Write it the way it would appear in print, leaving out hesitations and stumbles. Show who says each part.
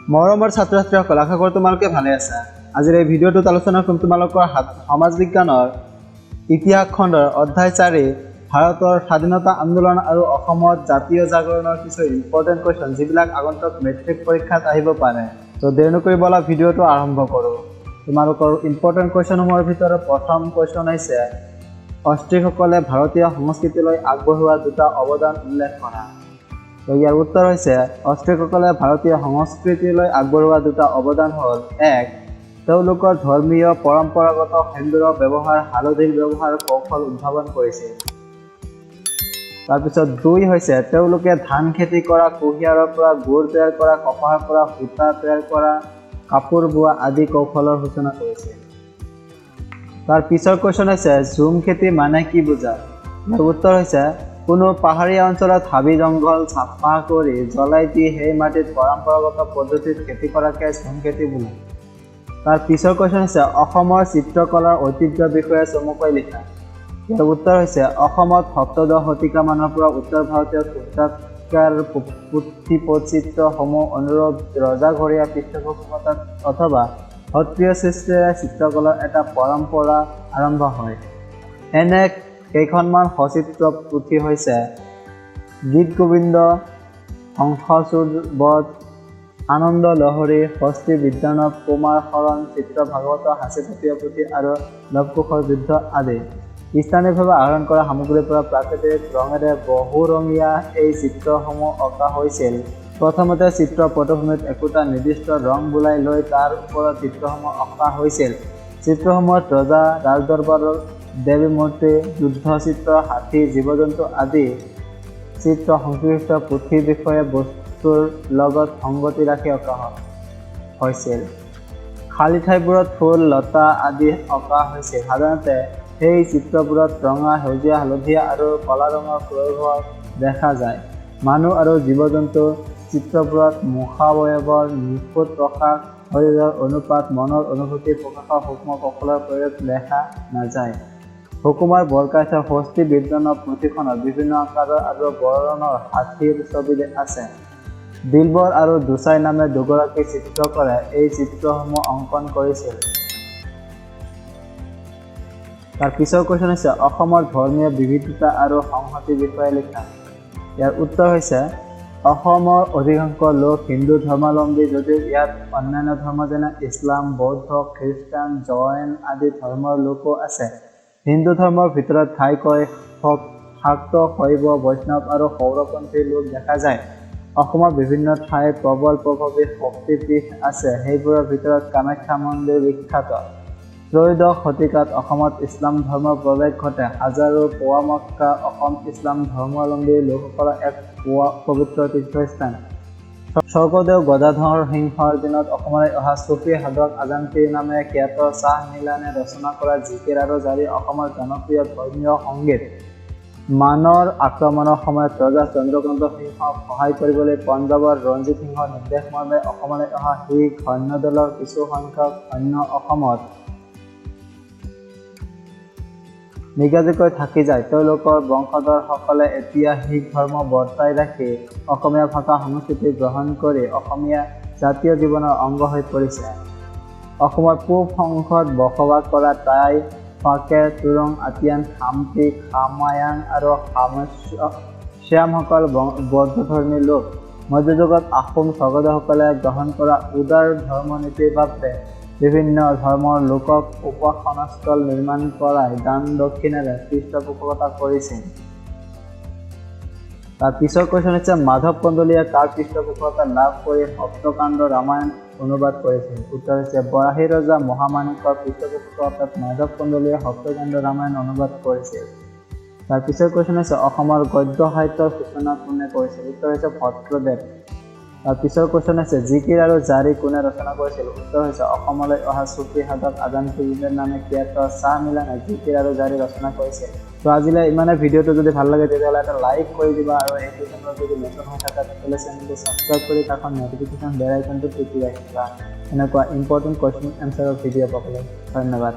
Speaker 1: মৰমৰ ছাত্ৰ-ছাত্ৰীসকল, আশা কৰোঁ তোমালোকে ভালে আছা। আজিৰ এই ভিডিঅ'টোত আলোচনা কৰিম তোমালোকৰ সমাজ বিজ্ঞানৰ ইতিহাস খণ্ডৰ অধ্যায় 4 ভাৰতৰ স্বাধীনতা আন্দোলন আৰু অসমত জাতীয় জাগৰণৰ কিছু ইম্পৰ্টেণ্ট কুৱেশ্যন যিবিলাক আগন্তুক মেট্ৰিক পৰীক্ষাত আহিব পাৰে। তো দেৰি নকৰি বলা ভিডিঅ'টো আৰম্ভ কৰোঁ। তোমালোকৰ ইম্পৰ্টেণ্ট কুৱেশ্যনসমূহৰ ভিতৰত প্ৰথম কুৱেশ্যন হৈছে অষ্ট্ৰিকসকলে ভাৰতীয় সংস্কৃতিলৈ আগবঢ়োৱা দুটা অৱদান উল্লেখ কৰা। তো ইয়াৰ উত্তৰ হৈছে অষ্ট্ৰিকসকলে ভাৰতীয় সংস্কৃতিলৈ আগবঢ়োৱা দুটা অৱদান হ'ল 1. তেওঁলোকৰ ধৰ্মীয় পৰম্পৰাগত সেন্দুৰৰ ব্যৱহাৰ হালধিৰ ব্যৱহাৰ কৌশল উদ্ভাৱন কৰিছিল। তাৰপিছত 2 হৈছে তেওঁলোকে ধান খেতি কৰা, কুঁহিয়াৰৰ পৰা গুড় তৈয়াৰ কৰা, কপাহৰ পৰা সূতা তৈয়াৰ কৰা, কাপোৰ বোৱা আদি কৌশলৰ সূচনা কৰিছিল। তাৰ পিছৰ কুৱেশ্যন হৈছে ঝুম খেতি মানে কি বুজা? ইয়াৰ উত্তৰ হৈছে কোনো পাহাৰীয়া অঞ্চলত হাবি জংঘল চাফা কৰি জ্বলাই দি সেই মাটিত পৰম্পৰাগত পদ্ধতিত খেতি কৰাকে ঝুম খেতি বোলে। তাৰ পিছৰ কুৱেশ্যন হৈছে অসমৰ চিত্ৰকলাৰ ঐতিহ্যৰ বিষয়ে চমুকৈ লিখা। ইয়াৰ উত্তৰ হৈছে অসমত সপ্তদশ শতিকামানৰ পৰা উত্তৰ ভাৰতীয় ক্ষুদ্ৰাকাৰ পুথিপচিত্ৰসমূহ অনুৰূপ ৰজাঘৰীয়া পৃষ্ঠপোষকতাত অথবা সত্ৰীয় সৃষ্টিৰে চিত্ৰকলাৰ এটা পৰম্পৰা আৰম্ভ হয়। এনে কেইখনমান সচিত্ৰ পুথি হৈছে গীত গোবিন্দ, হংসচূড় বধ, আনন্দ লহৰী, ষষ্ঠী বিদ্যানৱ, কুমাৰ শৰণ, চিত্ৰ ভাগৱত, হাস্যজাতীয় পুথি আৰু লৱকুশৰ যুদ্ধ আদি। স্থানীয়ভাৱে আহৰণ কৰা সামগ্ৰীৰ পৰা প্ৰাকৃতিক ৰঙেৰে বহুৰঙীয়া এই চিত্ৰসমূহ অঁকা হৈছিল। প্ৰথমতে চিত্ৰ পটভূমিত একোটা নিৰ্দিষ্ট ৰং বোলাই লৈ তাৰ ওপৰত চিত্ৰসমূহ অঁকা হৈছিল। চিত্ৰসমূহত ৰজা, ৰাজদৰবাৰৰ দেৱী মূৰ্তি, যুদ্ধ চিত্ৰ, হাতী, জীৱ-জন্তু আদি চিত্ৰ সংশ্লিষ্ট পুথিৰ বিষয়ে বস্তুৰ লগত সংগতি ৰাখি অঁকা হৈছিল। খালী ঠাইবোৰত ফুল, লতা আদি অঁকা হৈছিল। সাধাৰণতে সেই চিত্ৰবোৰত ৰঙা, সেউজীয়া, হালধীয়া আৰু কলা ৰঙৰ প্ৰয়োগ হোৱা দেখা যায়। মানুহ আৰু জীৱ-জন্তু চিত্ৰবোৰত মুখাৱয়ৱৰ নিখুঁত প্ৰকাশ, শৰীৰৰ অনুপাত, মনৰ অনুভূতি প্ৰকাশৰ সূক্ষ্ম কৌশলৰ প্ৰয়োগ দেখা নাযায়। সুকুমাৰ বৰকাইতৰ ষষ্ঠী বিদ্যানৱ পুথিখনত বিভিন্ন আকাৰৰ আৰু বৰণৰ হাতীৰ ছবি আছে। দিলবৰ আৰু দুচাই নামে দুগৰাকী চিত্ৰকৰে এই চিত্ৰসমূহ অংকন কৰিছিল। তাৰ পিছৰ কুৱেশ্যন হৈছে অসমৰ ধৰ্মীয় বিবিধতা আৰু সংহতিৰ বিষয়ে লিখা। ইয়াৰ উত্তৰ হৈছে অসমৰ অধিকাংশ লোক হিন্দু ধৰ্মাৱলম্বী যদিও ইয়াত অন্যান্য ধৰ্ম যেনে ইছলাম, বৌদ্ধ, খ্ৰীষ্টান, জৈন আদি ধৰ্মৰ লোকো আছে। হিন্দু ধৰ্মৰ ভিতৰত ঘাইকৈ শাক্ত, শৈৱ, বৈষ্ণৱ আৰু সৌৰপন্থী লোক দেখা যায়। অসমৰ বিভিন্ন ঠাইত প্ৰবল প্ৰভাৱী শক্তিপীঠ আছে। সেইবোৰৰ ভিতৰত কামাখ্যা মন্দিৰ বিখ্যাত। ত্ৰয়োদশ শতিকাত অসমত ইছলাম ধৰ্মৰ প্ৰৱেশ ঘটে। হাজাৰো পোৱা মক্কা অসম ইছলাম ধৰ্মাৱলম্বী লোকসকলৰ এক পবিত্ৰ তীৰ্থস্থান। স্বৰ্গদেউ গদাধৰ সিংহৰ দিনত অসমলৈ অহা চুফী সাধক আজানপীৰ নামে খ্যাত শ্বাহ মিলানে ৰচনা কৰা জিকিৰ আৰু জাৰি অসমৰ জনপ্ৰিয় ধৰ্মীয় সংগীত। মানৰ আক্ৰমণৰ সময়ত ৰজা চন্দ্ৰকান্ত সিংহক সহায় কৰিবলৈ পঞ্জাৱৰ ৰঞ্জিত সিংহৰ নিৰ্দেশ মৰ্মে অসমলৈ অহা শিখ সৈন্যদলৰ কিছু সংখ্যক সৈন্য অসমত নিগাজীকৈ থাকি যায়। তেওঁলোকৰ বংশধৰসকলে এতিয়া শিখ ধৰ্ম বৰ্তাই ৰাখি অসমীয়া ভাষা সংস্কৃতি গ্ৰহণ কৰি অসমীয়া জাতীয় জীৱনৰ অংগ হৈ পৰিছে। অসমৰ পূব অংশত বসবাস কৰা টাই, ফাকে, তুৰুং, আটিয়ান, খামতি, খামায়াং আৰু শ্যামসকল বৌদ্ধধৰ্মী লোক। মধ্যযুগত আহোম স্বৰ্গদেউসকলে গ্ৰহণ কৰা উদাৰ ধৰ্মনীতিৰ বাবে বিভিন্ন ধৰ্মৰ লোকক উপাসনাস্থল নিৰ্মাণ কৰাই দান দক্ষিণেৰে পৃষ্ঠপোষকতা কৰিছিল। তাৰ পিছৰ কুৱেশ্যন হৈছে মাধৱ কন্দলীয়ে কাৰ পৃষ্ঠপোষকতা লাভ কৰি সপ্তকাণ্ড ৰামায়ণ অনুবাদ কৰিছিল? উত্তৰ হৈছে বৰাহী ৰজা মহামাণিকৰ পৃষ্ঠপোষকতাত মাধৱ কন্দলীয়ে সপ্তকাণ্ড ৰামায়ণ অনুবাদ কৰিছিল। তাৰ পিছৰ কুৱেশ্যন হৈছে অসমৰ গদ্য সাহিত্যৰ সূচনা কোনে কৰিছিল? উত্তৰ হৈছে ভট্টদেৱ। তাৰ পিছৰ কুৱেশ্যন হৈছে জিকিৰ আৰু জাৰি কোনে ৰচনা কৰিছিল? উত্তৰ হৈছে অসমলৈ অহা চুফী সাধক আজানপীৰ নামে খ্যাত শ্বাহ মিলানে জিকিৰ আৰু জাৰি ৰচনা কৰিছিল। তো আজিলৈ ইমানে। ভিডিঅ'টো যদি ভাল লাগে তেতিয়াহ'লে এটা লাইক কৰি দিবা আৰু এইটো চেনেলত যদি নতুন হৈ থাকে তেতিয়াহ'লে চেনেলটো ছাবস্ক্ৰাইব কৰি কাষত ন'টিফিকেশ্যন বেল আইকনটো টিপি ৰাখিবা এনেকুৱা ইম্পৰ্টেণ্ট কুৱেশ্যন এনচাৰৰ ভিডিঅ' পাবলৈ। ধন্যবাদ।